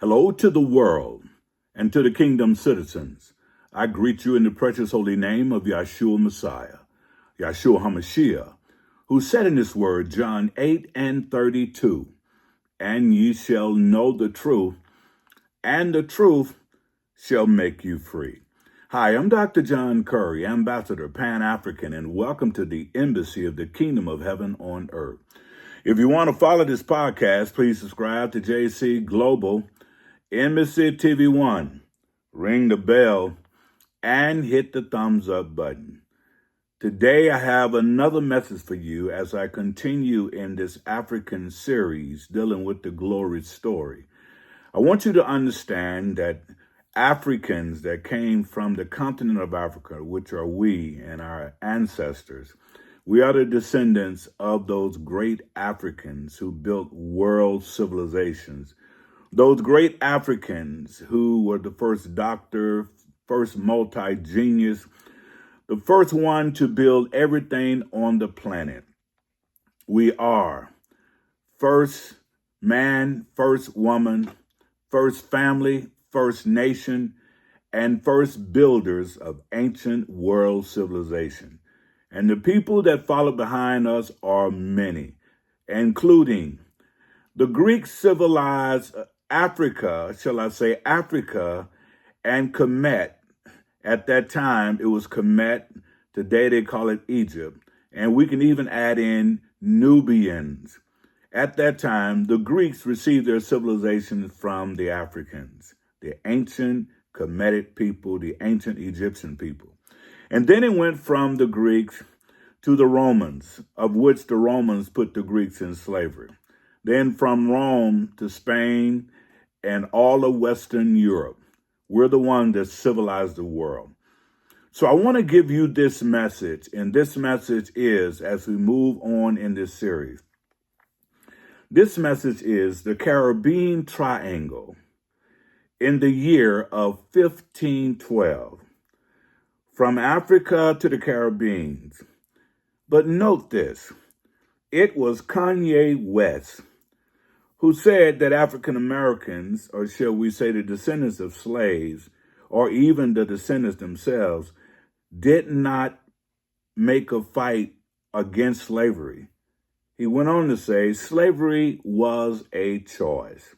Hello to the world and to the kingdom citizens. I greet you in the precious holy name of Yahshua Messiah, Yahshua HaMashiach, who said in his word, John 8:32, and ye shall know the truth, and the truth shall make you free. Hi, I'm Dr. John Curry, Ambassador Pan-African, and welcome to the Embassy of the Kingdom of Heaven on Earth. If you want to follow this podcast, please subscribe to JC Global Embassy TV 1, ring the bell, and hit the thumbs up button. Today I have another message for you as I continue in this African series dealing with the glory story. I want you to understand that Africans that came from the continent of Africa, which are we and our ancestors, we are the descendants of those great Africans who built world civilizations. Those great Africans who were the first doctor, first multi-genius, the first one to build everything on the planet. We are first man, first woman, first family, first nation, and first builders of ancient world civilization. And the people that follow behind us are many, including the Greeks civilized Africa, shall I say Africa, and Kemet. At that time, it was Kemet. Today they call it Egypt. And we can even add in Nubians. At that time, the Greeks received their civilization from the Africans, the ancient Kemetic people, the ancient Egyptian people. And then it went from the Greeks to the Romans, of which the Romans put the Greeks in slavery. Then from Rome to Spain and all of Western Europe. We're the one that civilized the world. So I want to give you this message, and this message is, as we move on in this series, this message is the Caribbean Triangle in the year of 1512, from Africa to the Caribbean. But note this, it was Kanye West who said that African Americans, or shall we say the descendants of slaves, or even the descendants themselves, did not make a fight against slavery. He went on to say slavery was a choice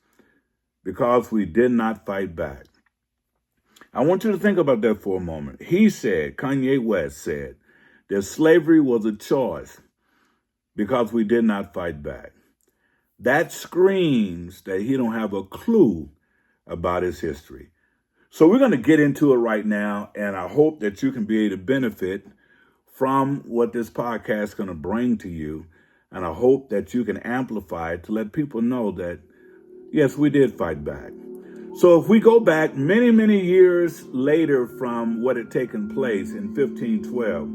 because we did not fight back. I want you to think about that for a moment. He said, Kanye West said, that slavery was a choice because we did not fight back. That screams that he don't have a clue about his history. So we're going to get into it right now, and I hope that you can be able to benefit from what this podcast is going to bring to you, and I hope that you can amplify it to let people know that, yes, we did fight back. So if we go back many, many years later from what had taken place in 1512,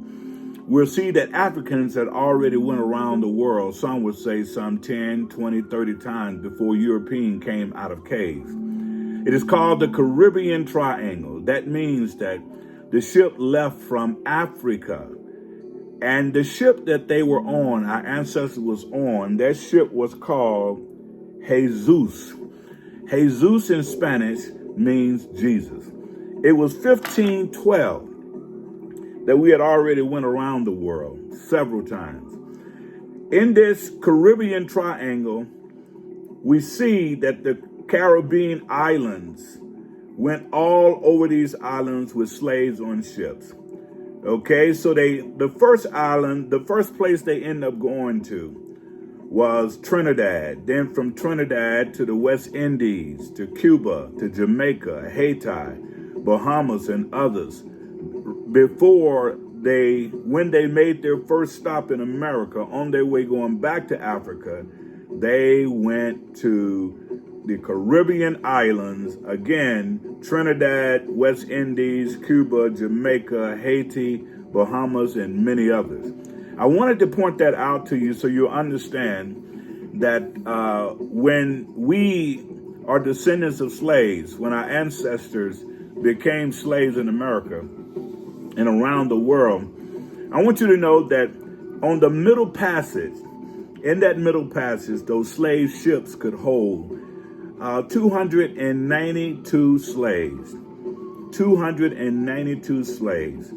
we'll see that Africans had already went around the world, some would say some 10, 20, 30 times before Europeans came out of caves. It is called the Caribbean Triangle. That means that the ship left from Africa, and the ship that they were on, our ancestors was on, that ship was called Jesus. Jesus in Spanish means Jesus. It was 1512 that we had already went around the world several times. In this Caribbean Triangle, we see that the Caribbean islands went all over these islands with slaves on ships. Okay, so the first place they end up going to was Trinidad. Then from Trinidad to the West Indies, to Cuba, to Jamaica, Haiti, Bahamas, and others. When they made their first stop in America, on their way going back to Africa, they went to the Caribbean islands, again, Trinidad, West Indies, Cuba, Jamaica, Haiti, Bahamas, and many others. I wanted to point that out to you so you understand that when we are descendants of slaves, when our ancestors became slaves in America and around the world, I want you to know that on the Middle Passage, in that Middle Passage, those slave ships could hold 292 slaves. 292 slaves.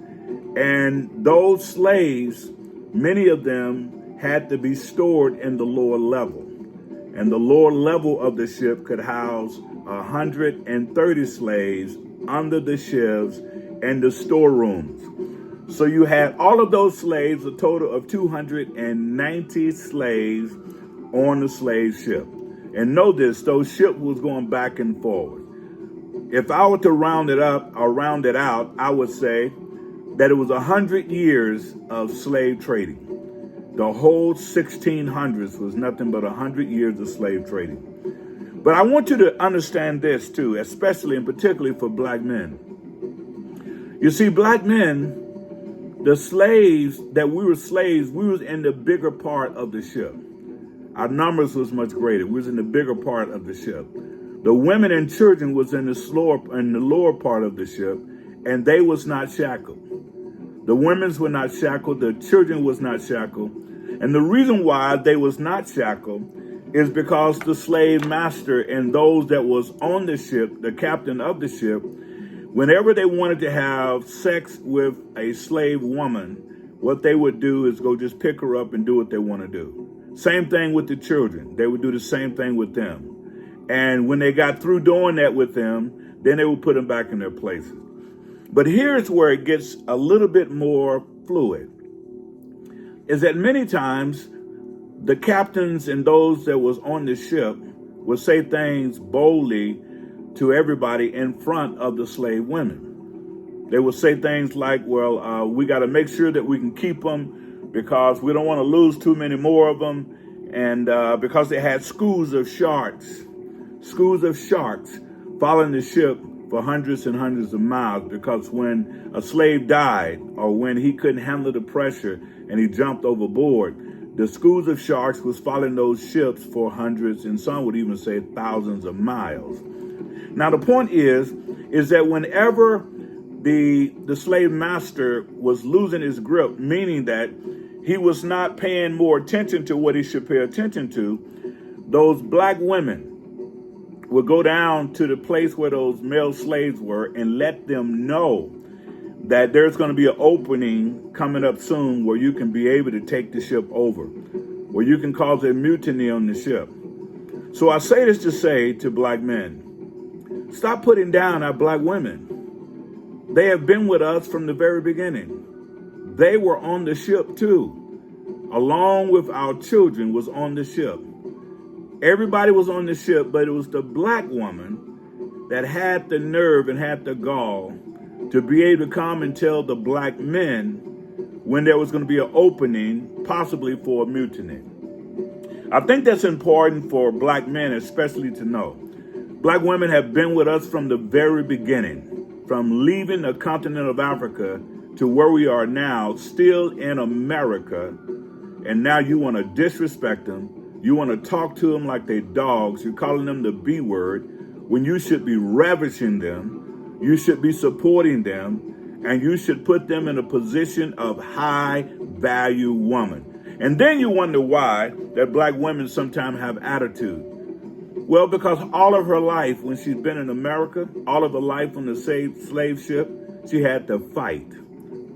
And those slaves, many of them had to be stored in the lower level. And the lower level of the ship could house 130 slaves under the shifts and the storerooms. So you had all of those slaves, a total of 290 slaves on the slave ship. And know this, those ships was going back and forward. If I were to round it up or round it out, I would say that it was 100 years of slave trading. The whole 1600s was nothing but 100 years of slave trading. But I want you to understand this too, especially and particularly for black men. You see, black men, the slaves that we were slaves, we was in the bigger part of the ship. Our numbers was much greater. We was in the bigger part of the ship. The women and children was in the lower part of the ship, and they was not shackled. The women's were not shackled. The children was not shackled. And the reason why they was not shackled is because the slave master and those that was on the ship, the captain of the ship, whenever they wanted to have sex with a slave woman, what they would do is go just pick her up and do what they want to do. Same thing with the children. They would do the same thing with them. And when they got through doing that with them, then they would put them back in their places. But here's where it gets a little bit more fluid, is that many times the captains and those that was on the ship would say things boldly to everybody in front of the slave women. They would say things like, well, we got to make sure that we can keep them because we don't want to lose too many more of them. And because they had schools of sharks following the ship for hundreds and hundreds of miles, because when a slave died or when he couldn't handle the pressure and he jumped overboard, the schools of sharks was following those ships for hundreds and some would even say thousands of miles. Now, the point is that whenever the slave master was losing his grip, meaning that he was not paying more attention to what he should pay attention to, those black women would go down to the place where those male slaves were and let them know that there's going to be an opening coming up soon where you can be able to take the ship over, where you can cause a mutiny on the ship. So I say this to say to black men, stop putting down our black women. They have been with us from the very beginning. They were on the ship too, along with our children was on the ship. Everybody was on the ship, but it was the black woman that had the nerve and had the gall to be able to come and tell the black men when there was going to be an opening, possibly for a mutiny. I think that's important for black men especially to know. Black women have been with us from the very beginning, from leaving the continent of Africa to where we are now, still in America, and now you want to disrespect them. You want to talk to them like they dogs. You're calling them the B word when you should be ravishing them. You should be supporting them, and you should put them in a position of high value woman. And then you wonder why that black women sometimes have attitude. Well, because all of her life, when she's been in America, all of her life on the slave ship, she had to fight.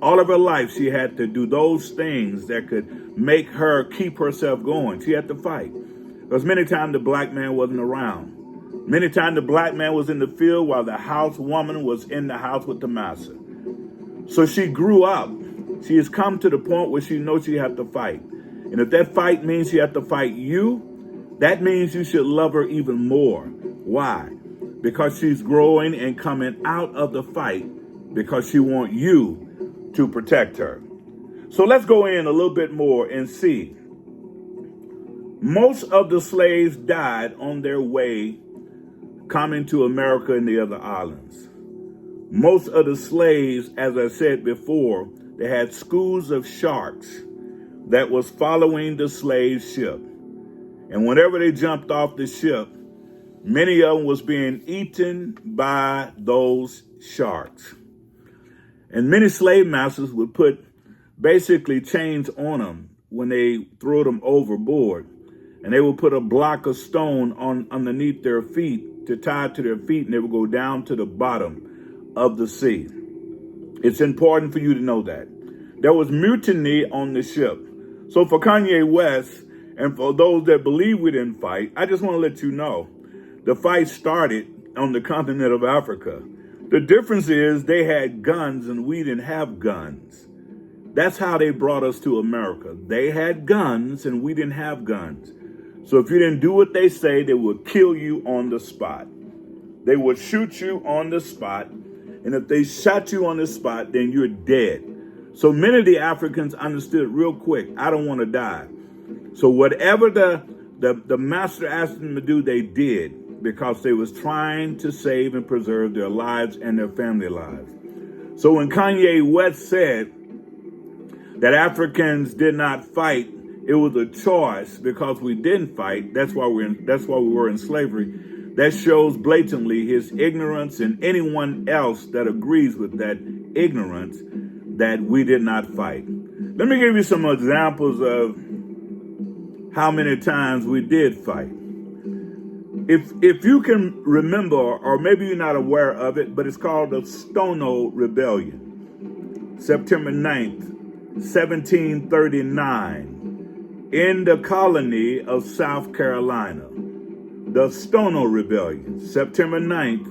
All of her life, she had to do those things that could make her keep herself going. She had to fight. Because many times the black man wasn't around. Many times the black man was in the field while the house woman was in the house with the master. So she grew up. She has come to the point where she knows she has to fight. And if that fight means she has to fight you, that means you should love her even more. Why? Because she's growing and coming out of the fight because she wants you to protect her. So let's go in a little bit more and see. Most of the slaves died on their way coming to America and the other islands. Most of the slaves, as I said before, they had schools of sharks that was following the slave ship. And whenever they jumped off the ship, many of them was being eaten by those sharks. And many slave masters would put basically chains on them when they threw them overboard. And they would put a block of stone on underneath their feet to tie to their feet, and they would go down to the bottom of the sea. It's important for you to know that. There was mutiny on the ship. So for Kanye West and for those that believe we didn't fight, I just want to let you know the fight started on the continent of Africa. The difference is they had guns and we didn't have guns. That's how they brought us to America. They had guns and we didn't have guns. So if you didn't do what they say, they would kill you on the spot. They would shoot you on the spot. And if they shot you on the spot, then you're dead. So many of the Africans understood real quick, I don't want to die. So whatever the master asked them to do, they did, because they was trying to save and preserve their lives and their family lives. So when Kanye West said that Africans did not fight, it was a choice because we didn't fight. That's why we were in slavery. That shows blatantly his ignorance, and anyone else that agrees with that ignorance, that we did not fight. Let me give you some examples of how many times we did fight. If you can remember, or maybe you're not aware of it, but it's called the Stono Rebellion. September 9th, 1739, in the colony of South Carolina. The Stono Rebellion, September 9th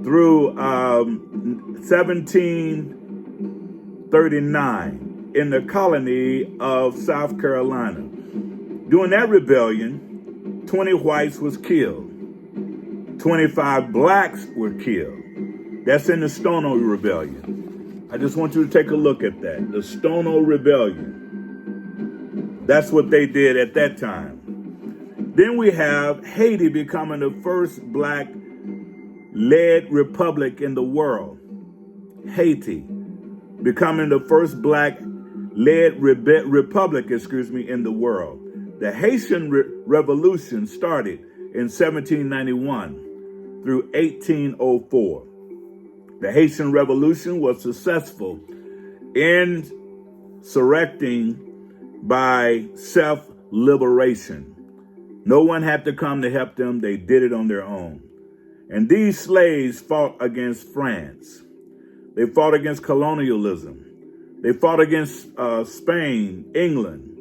through 1739, in the colony of South Carolina. During that rebellion, 20 whites was killed. 25 blacks were killed. That's in the Stono Rebellion. I just want you to take a look at that. The Stono Rebellion. That's what they did at that time. Then we have Haiti becoming the first black-led republic in the world. Haiti becoming the first black-led republic, in the world. The Haitian Revolution started in 1791 through 1804. The Haitian Revolution was successful in insurrecting by self-liberation. No one had to come to help them. They did it on their own. And these slaves fought against France. They fought against colonialism. They fought against Spain, England.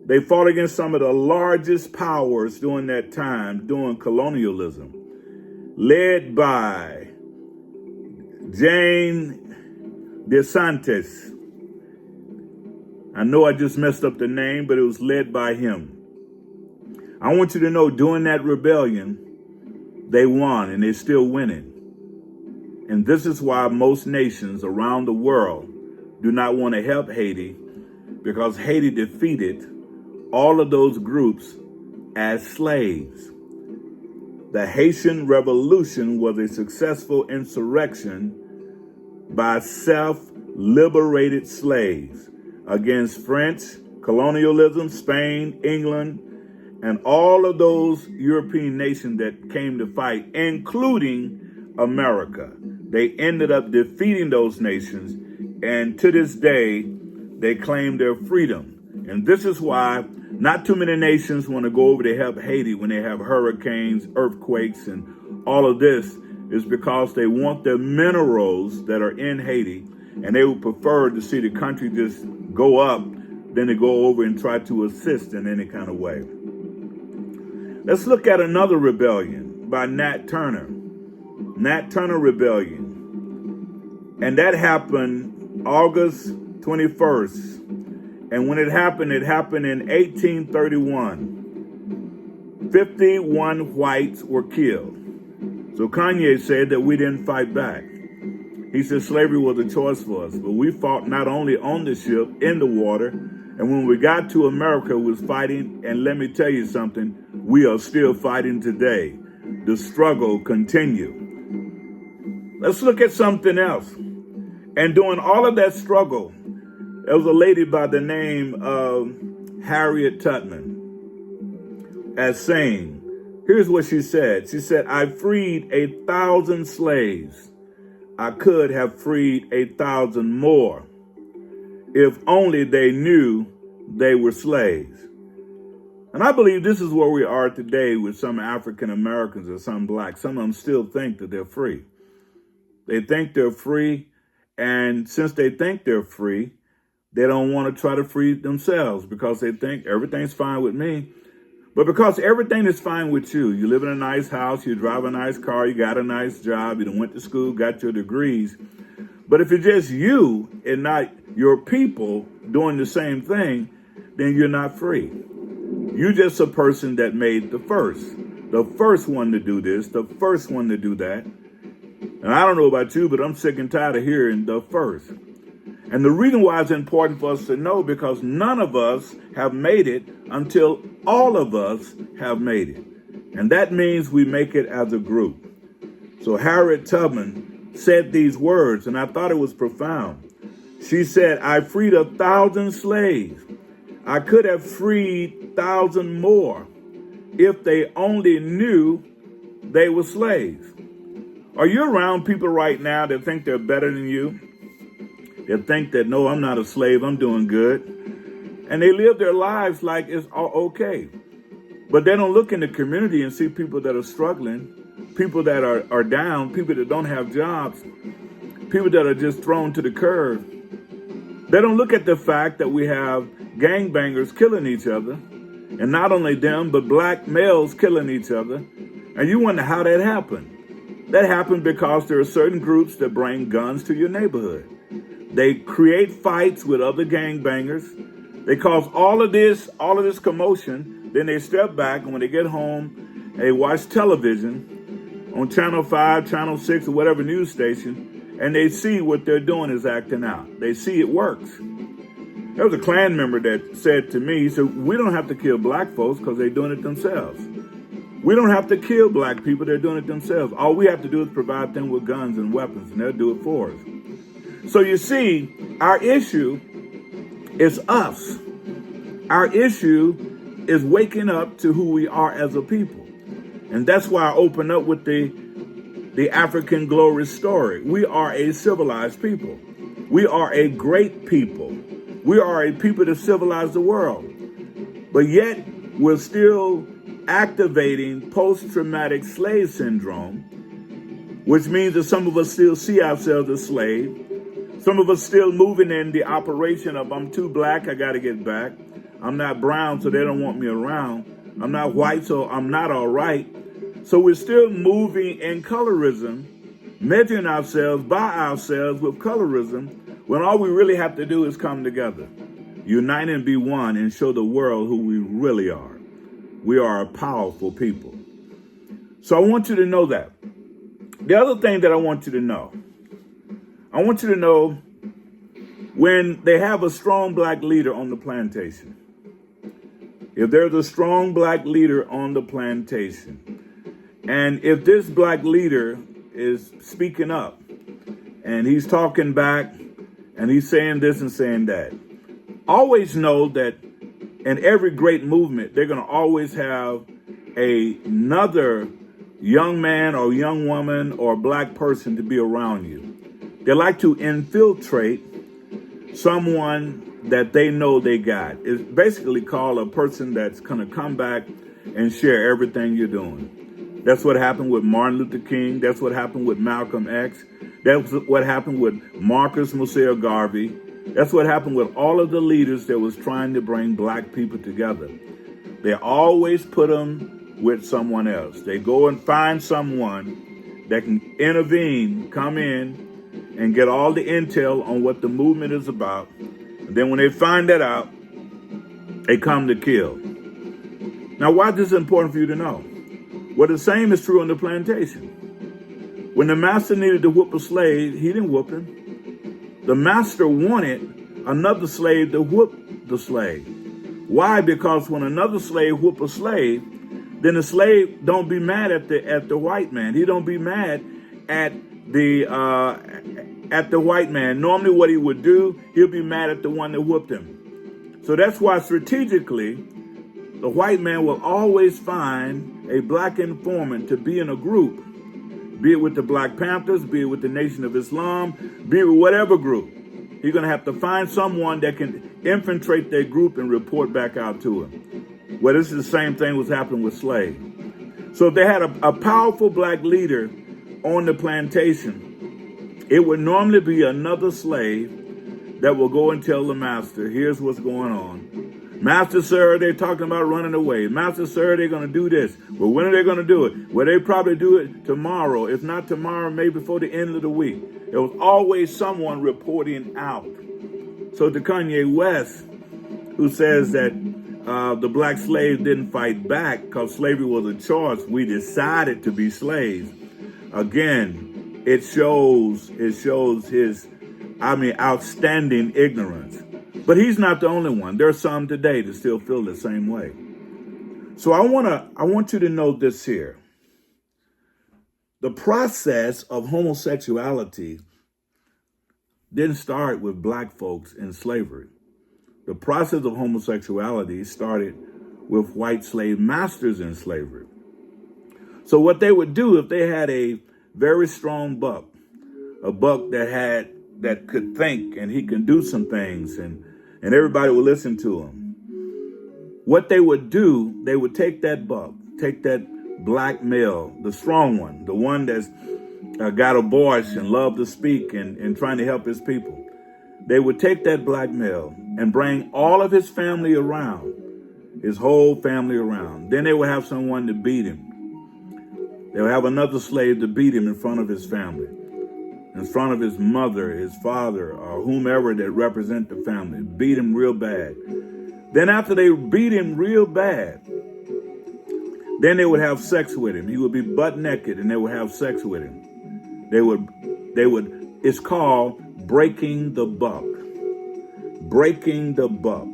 They fought against some of the largest powers during that time, during colonialism, led by Jane DeSantis. I know I just messed up the name, but it was led by him. I want you to know, during that rebellion, they won, and they're still winning. And this is why most nations around the world do not want to help Haiti, because Haiti defeated all of those groups as slaves. The Haitian Revolution was a successful insurrection by self-liberated slaves against French colonialism, Spain, England, and all of those European nations that came to fight, including America. They ended up defeating those nations, and to this day, they claim their freedom. And this is why not too many nations want to go over to help Haiti when they have hurricanes, earthquakes, and all of this, is because they want the minerals that are in Haiti, and they would prefer to see the country just go up than to go over and try to assist in any kind of way. Let's look at another rebellion by Nat Turner. Nat Turner Rebellion. And that happened August 21st. And when it happened in 1831. 51 whites were killed. So Kanye said that we didn't fight back. He said slavery was a choice for us, but we fought not only on the ship, in the water, and when we got to America, we was fighting, and let me tell you something, we are still fighting today. The struggle continues. Let's look at something else. And during all of that struggle, there was a lady by the name of Harriet Tubman, as saying, here's what she said. She said, I freed 1,000 slaves. I could have freed 1,000 more if only they knew they were slaves. And I believe this is where we are today with some African Americans or some blacks. Some of them still think that they're free. They think they're free. And since they think they're free, they don't want to try to free themselves because they think everything's fine with me. But because everything is fine with you, you live in a nice house, you drive a nice car, you got a nice job, you done went to school, got your degrees. But if it's just you and not your people doing the same thing, then you're not free. You're just a person that made the first one to do this, the first one to do that. And I don't know about you, but I'm sick and tired of hearing the first. And the reason why it's important for us to know, because none of us have made it until all of us have made it. And that means we make it as a group. So Harriet Tubman said these words, and I thought it was profound. She said, I freed 1,000 slaves. I could have freed 1,000 more if they only knew they were slaves. Are you around people right now that think they're better than you? That think that, no, I'm not a slave, I'm doing good. And they live their lives like it's all okay. But they don't look in the community and see people that are struggling, people that are down, people that don't have jobs, people that are just thrown to the curb. They don't look at the fact that we have gangbangers killing each other. And not only them, but black males killing each other. And you wonder how that happened. That happened because there are certain groups that bring guns to your neighborhood. They create fights with other gangbangers. They cause all of this commotion. Then they step back, and when they get home, they watch television on Channel 5, Channel 6, or whatever news station, and they see what they're doing is acting out. They see it works. There was a Klan member that said to me, he said, we don't have to kill black folks because they're doing it themselves. We don't have to kill black people, they're doing it themselves. All we have to do is provide them with guns and weapons, and they'll do it for us. So you see, our issue is us. Our issue is waking up to who we are as a people. And that's why I open up with the African glory story. We are a civilized people. We are a great people. We are a people that civilize the world. But yet, we're still activating post-traumatic slave syndrome, which means that some of us still see ourselves as slaves. Some of us still moving in the operation of, I'm too black, I got to get back. I'm not brown, so they don't want me around. I'm not white, so I'm not all right. So we're still moving in colorism, measuring ourselves by ourselves with colorism, when all we really have to do is come together, unite and be one, and show the world who we really are. We are a powerful people. So I want you to know that. The other thing that I want you to know when they have a strong black leader on the plantation, if there's a strong black leader on the plantation, and if this black leader is speaking up and he's talking back and he's saying this and saying that, always know that in every great movement, they're going to always have another young man or young woman or black person to be around you. They like to infiltrate someone that they know they got. It's basically called a person that's going to come back and share everything you're doing. That's what happened with Martin Luther King. That's what happened with Malcolm X. That's what happened with Marcus Mosier Garvey. That's what happened with all of the leaders that was trying to bring black people together. They always put them with someone else. They go and find someone that can intervene, come in, and get all the intel on what the movement is about. And then when they find that out, they come to kill. Now, why is this important for you to know? Well, the same is true on the plantation. When the master needed to whoop a slave, he didn't whoop him. The master wanted another slave to whoop the slave. Why? Because when another slave whoop a slave, then the slave don't be mad at the white man. He don't be mad at the white man. Normally what he would do, he'll be mad at the one that whooped him. So that's why strategically, the white man will always find a black informant to be in a group, be it with the Black Panthers, be it with the Nation of Islam, be it with whatever group. He's going to have to find someone that can infiltrate their group and report back out to him. Well, this is the same thing was happening with slaves. So if they had a powerful black leader on the plantation, it would normally be another slave that will go and tell the master, here's what's going on. Master, sir, they're talking about running away. Master, sir, they're going to do this. Well, when are they going to do it? Well, they probably do it tomorrow. If not tomorrow, maybe before the end of the week. There was always someone reporting out. So to Kanye West, who says that the black slaves didn't fight back because slavery was a choice, we decided to be slaves. Again, it shows his, outstanding ignorance. But he's not the only one. There are some today that still feel the same way. So I want you to know this here. The process of homosexuality didn't start with black folks in slavery. The process of homosexuality started with white slave masters in slavery. So what they would do if they had a very strong buck, a buck that could think and he can do some things and everybody would listen to him. What they would do, they would take that buck, take that black male, the strong one, the one that's got a voice and love to speak and trying to help his people. They would take that black male and bring all of his family around, his whole family around. Then they would have someone to beat him. They would have another slave to beat him in front of his family, in front of his mother, his father, or whomever that represent the family. Beat him real bad. Then after they beat him real bad, then they would have sex with him. He would be butt naked and they would have sex with him. It's called breaking the buck. Breaking the buck.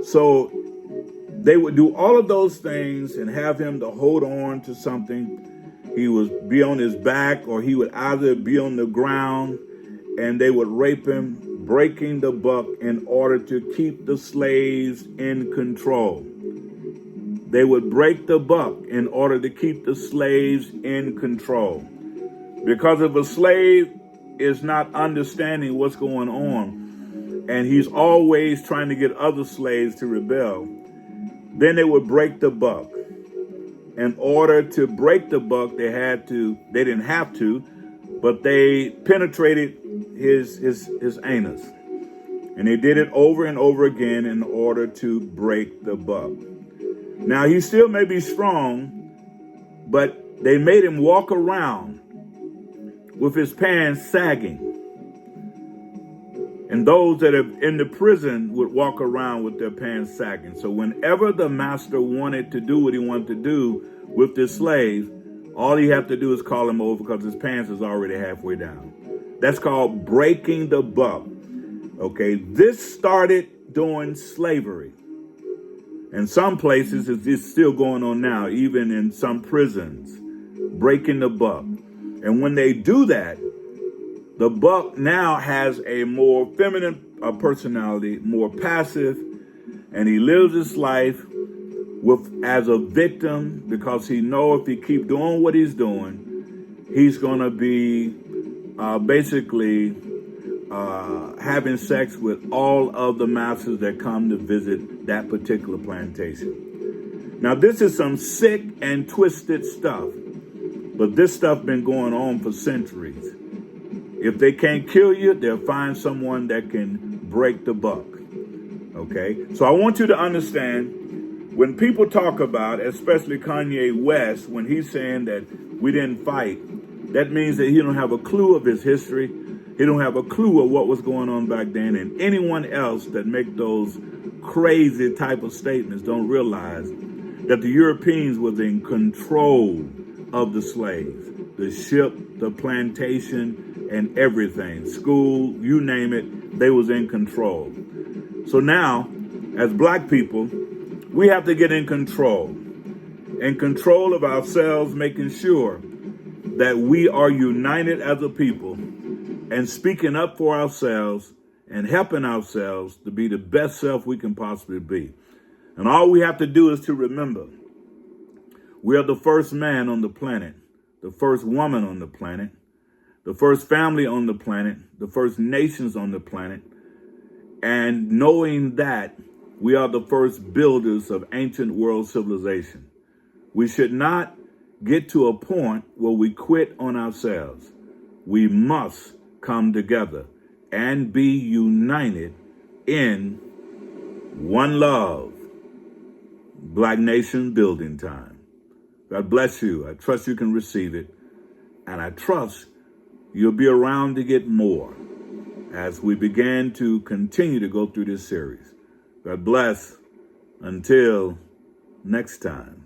So they would do all of those things and have him to hold on to something. He would be on his back or he would either be on the ground and they would rape him, breaking the buck in order to keep the slaves in control. They would break the buck in order to keep the slaves in control. Because if a slave is not understanding what's going on and he's always trying to get other slaves to rebel, then they would break the buck. In order to break the buck, they didn't have to, but they penetrated his anus. And they did it over and over again in order to break the buck. Now, he still may be strong, but they made him walk around with his pants sagging. And those that are in the prison would walk around with their pants sagging. So whenever the master wanted to do what he wanted to do with this slave, all he had to do is call him over because his pants is already halfway down. That's called breaking the buck. Okay, this started during slavery. In some places, it's still going on now, even in some prisons, breaking the buck. And when they do that, the buck now has a more feminine personality, more passive, and he lives his life as a victim because he knows if he keep doing what he's doing, he's going to be basically having sex with all of the masters that come to visit that particular plantation. Now, this is some sick and twisted stuff, but this stuff been going on for centuries. If they can't kill you, they'll find someone that can break the buck. Okay? So I want you to understand, when people talk about, especially Kanye West, when he's saying that we didn't fight, that means that he don't have a clue of his history. He don't have a clue of what was going on back then. And anyone else that make those crazy type of statements don't realize that the Europeans was in control of the slaves, the ship, the plantation, and everything. School, you name it, they was in control. So now, as black people, we have to get in control of ourselves, making sure that we are united as a people and speaking up for ourselves and helping ourselves to be the best self we can possibly be. And all we have to do is to remember, we are the first man on the planet, the first woman on the planet, the first family on the planet, the first nations on the planet. And knowing that, We are the first builders of ancient world civilization. We should not get to a point where we quit on ourselves. We must come together and be united in one love. Black Nation building time. God bless you. I trust you can receive it. And I trust you'll be around to get more as we begin to continue to go through this series. God bless. Until next time.